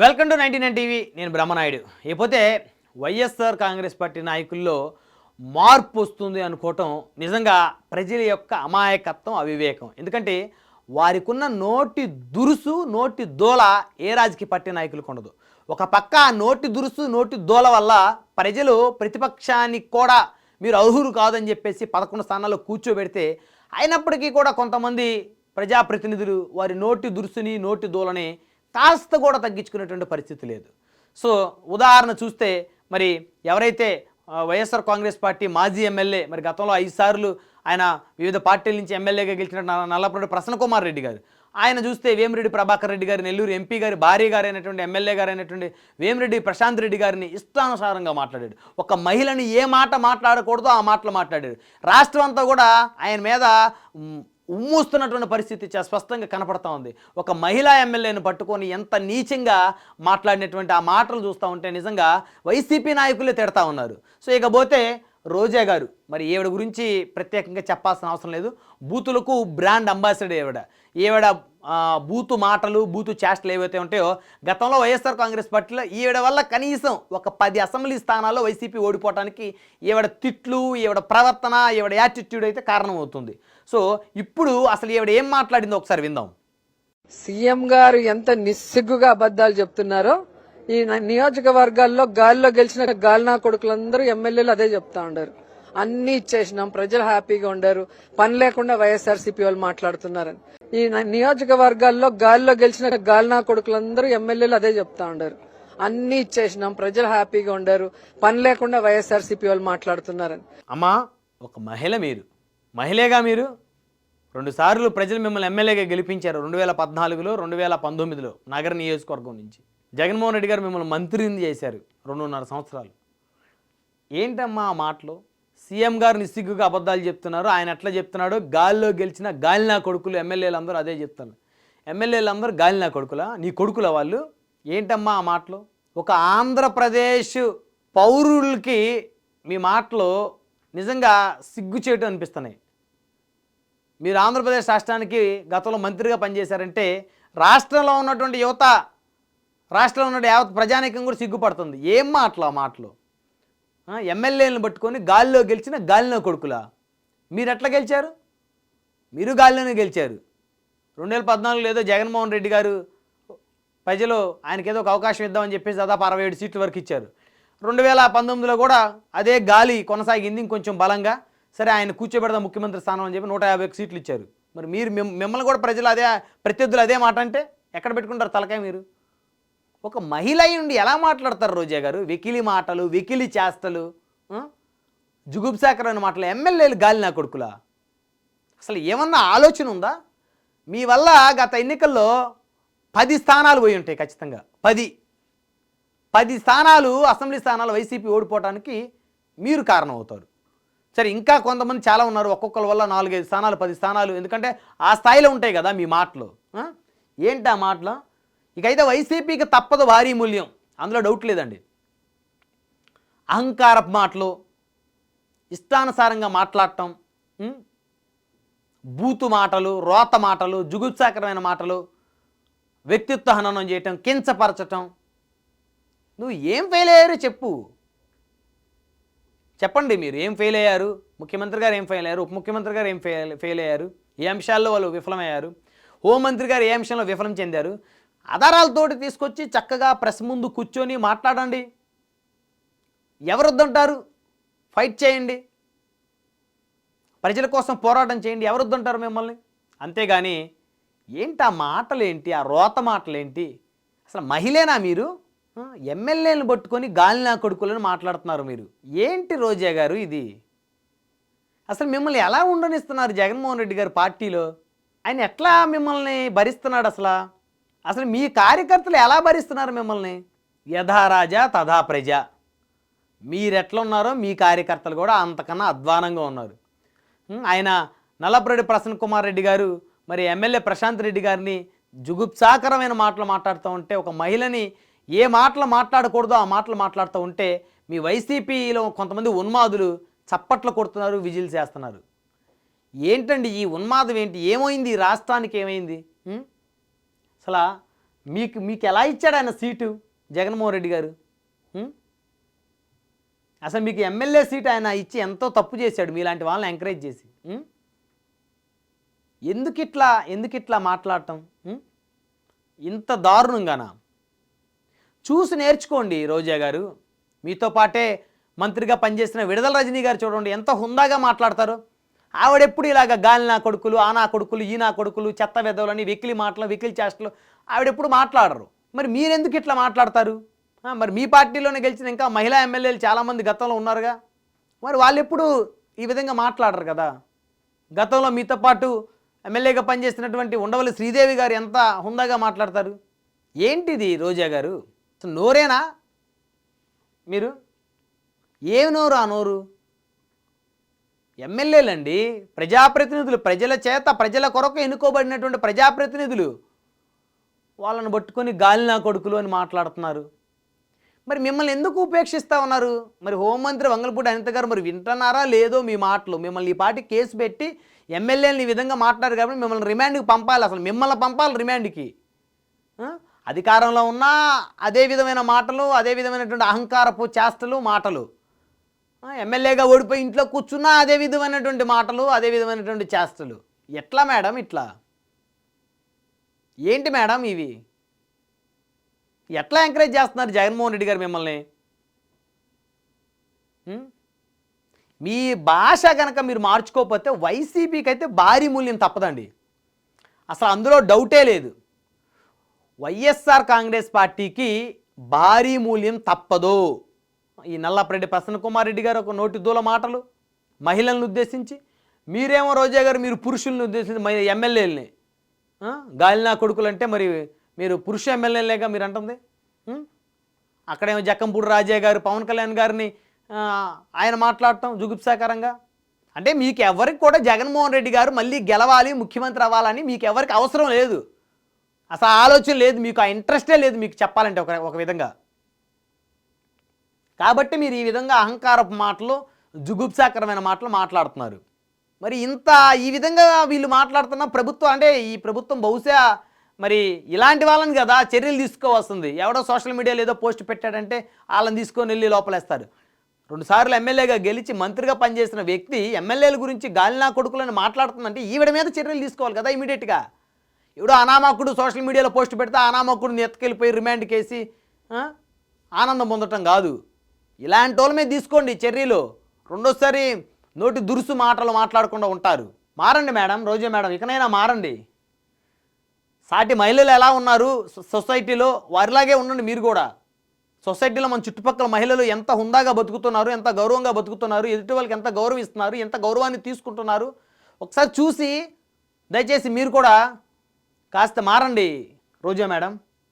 Welcome to 99 TV. నేను బ్రహ్మనాయుడు. ఇకపోతే YSR Congress party నాయకుల్లో మార్పు వస్తుంది అనుకోవటం నిజంగా ప్రజల యొక్క అమాయకత్వం, అవివేకం. ఎందుకంటే వారికున్న నోటి దురుసు, నోటి దోల ఏ రాజకీయ పార్టీ నాయకులకు ఉండదు. ఒక పక్క నోటి దురుసు, నోటి దోల వల్ల ప్రజలు ప్రతిపక్షానికి కూడా మీరు అర్హులు కాదని చెప్పేసి 11 స్థానాల్లో కూర్చోబెడితే, అయినప్పటికీ కూడా కొంతమంది ప్రజాప్రతినిధులు వారి నోటి దురుసుని, నోటి దోలని కాస్త కూడా తగ్గించుకునేటువంటి పరిస్థితి లేదు. సో ఉదాహరణ చూస్తే మరి ఎవరైతే వైఎస్ఆర్ కాంగ్రెస్ పార్టీ మాజీ ఎమ్మెల్యే, మరి గతంలో 5 సార్లు ఆయన వివిధ పార్టీల నుంచి ఎమ్మెల్యేగా గెలిచిన నల్లపరెడ్డి ప్రసన్న కుమార్ రెడ్డి గారు, ఆయన చూస్తే వేమిరెడ్డి ప్రభాకర్ రెడ్డి గారు, నెల్లూరు ఎంపీ గారి భార్య గారు అయినటువంటి ఎమ్మెల్యే గారు అయినటువంటి వేమిరెడ్డి ప్రశాంత్ రెడ్డి గారిని ఇష్టానుసారంగా మాట్లాడాడు. ఒక మహిళని ఏ మాట మాట్లాడకూడదో ఆ మాటలు మాట్లాడాడు. రాష్ట్రం అంతా కూడా ఆయన మీద ఉమ్మూస్తున్నటువంటి పరిస్థితి స్పష్టంగా కనపడతా ఉంది. ఒక మహిళా ఎమ్మెల్యేను పట్టుకొని ఎంత నీచంగా మాట్లాడినటువంటి ఆ మాటలు చూస్తూ ఉంటే నిజంగా వైసీపీ నాయకులే తిడతా ఉన్నారు. సో ఇకపోతే రోజా గారు, మరి ఈవిడ గురించి ప్రత్యేకంగా చెప్పాల్సిన అవసరం లేదు. బూతులకు బ్రాండ్ అంబాసిడర్ ఈవిడ బూతు మాటలు, బూతు చేష్టలు ఏవైతే ఉంటాయో, గతంలో వైఎస్ఆర్ కాంగ్రెస్ పార్టీలో ఈవిడ వల్ల కనీసం ఒక 10 అసెంబ్లీ స్థానాల్లో వైసీపీ ఓడిపోవడానికి ఈవిడ తిట్లు, ఈవిడ ప్రవర్తన, ఈవిడ యాటిట్యూడ్ అయితే కారణమవుతుంది. సో ఇప్పుడు అసలు ఈవిడ ఏం మాట్లాడిందో ఒకసారి విందాం. సీఎం గారు ఎంత నిస్సిగ్గుగా అబద్ధాలు చెప్తున్నారో ఈ నియోజకవర్గాల్లో గాలిలో గెలిచిన గాలినా కొడుకులందరూ ఎమ్మెల్యేలు అదే చెప్తా ఉండారు. అన్ని ఇచ్చేసినాం, ప్రజలు హ్యాపీగా ఉండారు, పని లేకుండా వైఎస్ఆర్సీపీ వాళ్ళు మాట్లాడుతున్నారని. ఈ నియోజకవర్గాల్లో గాలిలో గెలిచిన గాలినా కొడుకులందరూ ఎమ్మెల్యేలు అదే చెప్తా ఉండారు. అన్ని ఇచ్చేసినాం, ప్రజలు హ్యాపీగా ఉండారు, పని లేకుండా వైఎస్ఆర్సీపీ వాళ్ళు మాట్లాడుతున్నారని. అమ్మా, ఒక మహిళ, మహిళగా మీరు 2 సార్లు ప్రజలు మిమ్మల్ని ఎమ్మెల్యేగా గెలిపించారు. 2014లో, 2019లో నగర నియోజకవర్గం నుంచి. జగన్మోహన్ రెడ్డి గారు మిమ్మల్ని మంత్రిని చేశారు 2.5 సంవత్సరాలు. ఏంటమ్మా ఆ మాటలు? సీఎం గారు నిస్సిగ్గుగా అబద్ధాలు చెప్తున్నారు. ఆయన ఎట్లా చెప్తున్నాడో, గాలిలో గెలిచిన గాలినా కొడుకులు ఎమ్మెల్యేలందరూ అదే చెప్తారు. ఎమ్మెల్యేలందరూ గాలినా కొడుకులా? నీ కొడుకుల వాళ్ళు? ఏంటమ్మా ఆ మాటలు? ఒక ఆంధ్రప్రదేశ్ పౌరులకి మీ మాటలు నిజంగా సిగ్గుచేటు అనిపిస్తున్నాయి. మీరు ఆంధ్రప్రదేశ్ రాష్ట్రానికి గతంలో మంత్రిగా పనిచేశారంటే రాష్ట్రంలో ఉన్నటువంటి యువత, రాష్ట్రంలో ఉన్న యావత్ ప్రజానీకం కూడా సిగ్గుపడుతుంది. ఏం మాటలు ఆ మాటలు? ఎమ్మెల్యేలను పట్టుకొని గాలిలో గెలిచిన గాలిలో కొడుకులా? మీరు ఎట్లా గెలిచారు? మీరు గాలిలోనే గెలిచారు. 2014 ఏదో జగన్మోహన్ రెడ్డి గారు ప్రజలు ఆయనకేదో ఒక అవకాశం ఇద్దామని చెప్పేసి దాదాపు 67 సీట్ల వరకు ఇచ్చారు. 2019లో కూడా అదే గాలి కొనసాగింది, ఇంకొంచెం బలంగా. సరే, ఆయన కూర్చోబెడదాం ముఖ్యమంత్రి స్థానం అని చెప్పి 151 సీట్లు ఇచ్చారు. మరి మీరు మిమ్మల్ని కూడా ప్రజలు అదే, ప్రత్యర్థులు అదే మాట అంటే ఎక్కడ పెట్టుకుంటారు తలకాయ మీరు? ఒక మహిళ ఉండి ఎలా మాట్లాడతారు రోజా గారు? వెకిలి మాటలు, వెకిలి చేష్టలు, జుగుప్సాకరమైన మాటలు. ఎమ్మెల్యేలు గాలినా కొడుకులా? అసలు ఏమన్నా ఆలోచన ఉందా? మీ వల్ల గత ఎన్నికల్లో 10 స్థానాలు పోయి ఉంటాయి ఖచ్చితంగా. 10 స్థానాలు, అసెంబ్లీ స్థానాలు వైసీపీ ఓడిపోవడానికి మీరు కారణం అవుతారు. సరే, ఇంకా కొంతమంది చాలా ఉన్నారు, ఒక్కొక్కరి వల్ల 4-5 స్థానాలు, 10 స్థానాలు. ఎందుకంటే ఆ స్థాయిలో ఉంటాయి కదా మీ మాటలు. ఏంటి ఆ మాటలు? ఇకైతే వైసీపీకి తప్పదు భారీ మూల్యం, అందులో డౌట్ లేదండి. అహంకారపు మాటలు, ఇష్టానుసారంగా మాట్లాడటం, బూతు మాటలు, రోత మాటలు, జుగుప్సాకరమైన మాటలు, వ్యక్తిత్వ హననం చేయటం, కించపరచటం. నువ్వు ఏం ఫెయిల్ అయ్యారు చెప్పండి. మీరు ఏం ఫెయిల్ అయ్యారు? ముఖ్యమంత్రి గారు ఏం ఫెయిల్ అయ్యారు? ఉప ముఖ్యమంత్రి గారు ఏం ఫెయిల్ అయ్యారు? ఏ అంశాల్లో వాళ్ళు విఫలమయ్యారు? హోంమంత్రి గారు ఏ అంశంలో విఫలం చెందారు? ఆధారాలతోటి తీసుకొచ్చి చక్కగా ప్రెస్ ముందు కూర్చొని మాట్లాడండి. ఎవరు వద్దంటారు? ఫైట్ చేయండి, ప్రజల కోసం పోరాటం చేయండి. ఎవరు వద్దంటారు మిమ్మల్ని? అంతేగాని ఏంటి ఆ మాటలు, ఏంటి ఆ రోత మాటలు, ఏంటి? అసలు మహిళేనా మీరు? ఎమ్మెల్యేలను పట్టుకొని గాలినా కొడుకులను మాట్లాడుతున్నారు మీరు. ఏంటి రోజా గారు ఇది? అసలు మిమ్మల్ని ఎలా ఉండనిస్తున్నారు జగన్మోహన్ రెడ్డి గారు పార్టీలో? ఆయన ఎట్లా మిమ్మల్ని భరిస్తున్నాడు? అసలు మీ కార్యకర్తలు ఎలా భరిస్తున్నారు మిమ్మల్ని? యథా రాజా తథా ప్రజ. మీరెట్లా ఉన్నారో మీ కార్యకర్తలు కూడా అంతకన్నా అధ్వానంగా ఉన్నారు. ఆయన నల్లపరెడ్డి ప్రసన్న కుమార్ రెడ్డి గారు మరి ఎమ్మెల్యే ప్రశాంత్ రెడ్డి గారిని జుగుప్సాకరమైన మాటలు మాట్లాడుతూ ఉంటే, ఒక మహిళని ఏ మాటలు మాట్లాడకూడదో ఆ మాటలు మాట్లాడుతూ ఉంటే, మీ వైసీపీలో కొంతమంది ఉన్మాదులు చప్పట్లు కొడుతున్నారు, విజిల్స్ చేస్తున్నారు. ఏంటండి ఈ ఉన్మాదం? ఏంటి? ఏమైంది? రాష్ట్రానికి ఏమైంది? అసలు మీకు మీకు ఎలా ఇచ్చాడు ఆయన సీటు జగన్మోహన్ రెడ్డి గారు? ఉం? అసలు మీకు ఎమ్మెల్యే సీట్ ఆయన ఇచ్చి ఎంతో తప్పు చేశాడు మీలాంటి వాళ్ళని ఎంకరేజ్ చేసి. ఎందుకు ఇట్లా మాట్లాడటం? ఇంత దారుణంగానా? చూసి నేర్చుకోండి రోజా గారు. మీతో పాటే మంత్రిగా పనిచేసిన విడుదల రజనీ గారు చూడండి ఎంత హుందాగా మాట్లాడతారు. ఆవిడెప్పుడు ఇలాగ గాలి నా కొడుకులు, ఆ నా కొడుకులు, ఈ నా కొడుకులు, చెత్త వెదవులని వెకిలి మాటలు, వెకిలి చేష్టలు ఆవిడెప్పుడు మాట్లాడరు. మరి మీరెందుకు ఇట్లా మాట్లాడతారు? మరి మీ పార్టీలోనే గెలిచిన ఇంకా మహిళా ఎమ్మెల్యేలు చాలామంది గతంలో ఉన్నారుగా, మరి వాళ్ళు ఎప్పుడు ఈ విధంగా మాట్లాడరు కదా. గతంలో మీతో పాటు ఎమ్మెల్యేగా పనిచేసినటువంటి ఉండవల్లి శ్రీదేవి గారు ఎంత హుందాగా మాట్లాడతారు. ఏంటిది రోజా గారు? అసలు నోరేనా మీరు? ఏమి నోరు ఆ నోరు? ఎమ్మెల్యేలండి, ప్రజాప్రతినిధులు, ప్రజల చేత ప్రజల కొరకు ఎన్నుకోబడినటువంటి ప్రజాప్రతినిధులు. వాళ్ళని పట్టుకొని గాలి నా కొడుకులు అని మాట్లాడుతున్నారు. మరి మిమ్మల్ని ఎందుకు ఉపేక్షిస్తూ ఉన్నారు? మరి హోంమంత్రి వంగలపూడి అనిత గారు మరి వింటున్నారా లేదో మీ మాటలు? మిమ్మల్ని ఈ పార్టీ కేసు పెట్టి ఎమ్మెల్యేని ఈ విధంగా మాట్లాడారు కాబట్టి మిమ్మల్ని రిమాండ్కి పంపాలి. అసలు మిమ్మల్ని పంపాలి రిమాండ్కి. అధికారంలో ఉన్నా అదే విధమైన మాటలు, అదే విధమైనటువంటి అహంకారపు చేష్టలు మాటలు. ఎమ్మెల్యేగా ఓడిపోయి ఇంట్లో కూర్చున్నా అదే విధమైనటువంటి మాటలు, అదే విధమైనటువంటి చేష్టలు. ఎట్లా మేడం ఇట్లా? ఏంటి మేడం ఇవి? ఎట్లా ఎంకరేజ్ చేస్తున్నారు జగన్మోహన్ రెడ్డి గారు మిమ్మల్ని? మీ భాష కనుక మీరు మార్చుకోకపోతే వైసీపీకి అయితే భారీ మూల్యం తప్పదండి, అసలు అందులో డౌటే లేదు. వైఎస్ఆర్ కాంగ్రెస్ పార్టీకి భారీ మూల్యం తప్పదు. ఈ నల్లపరెడ్డి ప్రసన్న కుమార్ రెడ్డి గారు ఒక నోటి దూల మాటలు మహిళలను ఉద్దేశించి, మీరేమో రోజా గారు మీరు పురుషులను ఉద్దేశించి ఎమ్మెల్యేలని గాలినా కొడుకులు అంటే మరి మీరు పురుష ఎమ్మెల్యేలేగా మీరు అంటుంది. అక్కడేమో జక్కంపూడి రాజయ్య గారు పవన్ కళ్యాణ్ గారిని ఆయన మాట్లాడటం జుగుప్సాకరంగా. అంటే మీకు ఎవరికి కూడా జగన్మోహన్ రెడ్డి గారు మళ్ళీ గెలవాలి, ముఖ్యమంత్రి అవ్వాలని మీకు ఎవరికి అవసరం లేదు, అసలు ఆలోచన లేదు, మీకు ఆ ఇంట్రెస్టే లేదు మీకు చెప్పాలంటే ఒక విధంగా. కాబట్టి మీరు ఈ విధంగా అహంకారపు మాటలు, జుగుప్సాకరమైన మాటలు మాట్లాడుతున్నారు. మరి ఇంత ఈ విధంగా వీళ్ళు మాట్లాడుతున్న ప్రభుత్వం అంటే ఈ ప్రభుత్వం బహుశా మరి ఇలాంటి వాళ్ళని కదా చర్యలు తీసుకోవాల్సింది. ఎవడో సోషల్ మీడియాలో ఏదో పోస్ట్ పెట్టాడంటే వాళ్ళని తీసుకొని వెళ్ళి లోపలేస్తారు. 2 సార్లు ఎమ్మెల్యేగా గెలిచి మంత్రిగా పనిచేసిన వ్యక్తి ఎమ్మెల్యేల గురించి గాలినా కొడుకులని మాట్లాడుతుందంటే ఈవిడ మీద చర్యలు తీసుకోవాలి కదా ఇమీడియట్గా. ఇప్పుడు అనామకుడు సోషల్ మీడియాలో పోస్ట్ పెడితే అనామకుడిని ఎత్తుకెళ్ళిపోయి రిమాండ్ కేసి ఆనందం పొందటం కాదు. ఇలాంటి వాళ్ళ మీద తీసుకోండి చర్యలు. రెండోసారి నోటి దురుసు మాటలు మాట్లాడకుండా ఉంటారు. మారండి మేడం, రోజా మేడం, ఇకనైనా మారండి. సాటి మహిళలు ఎలా ఉన్నారు సొసైటీలో వారిలాగే ఉండండి మీరు కూడా. సొసైటీలో మన చుట్టుపక్కల మహిళలు ఎంత హుందాగా బతుకుతున్నారు, ఎంత గౌరవంగా బతుకుతున్నారు, ఎదుటి వాళ్ళకి ఎంత గౌరవిస్తున్నారు, ఎంత గౌరవాన్ని తీసుకుంటున్నారు ఒకసారి చూసి దయచేసి మీరు కూడా కాస్త మారండి రోజా మేడం.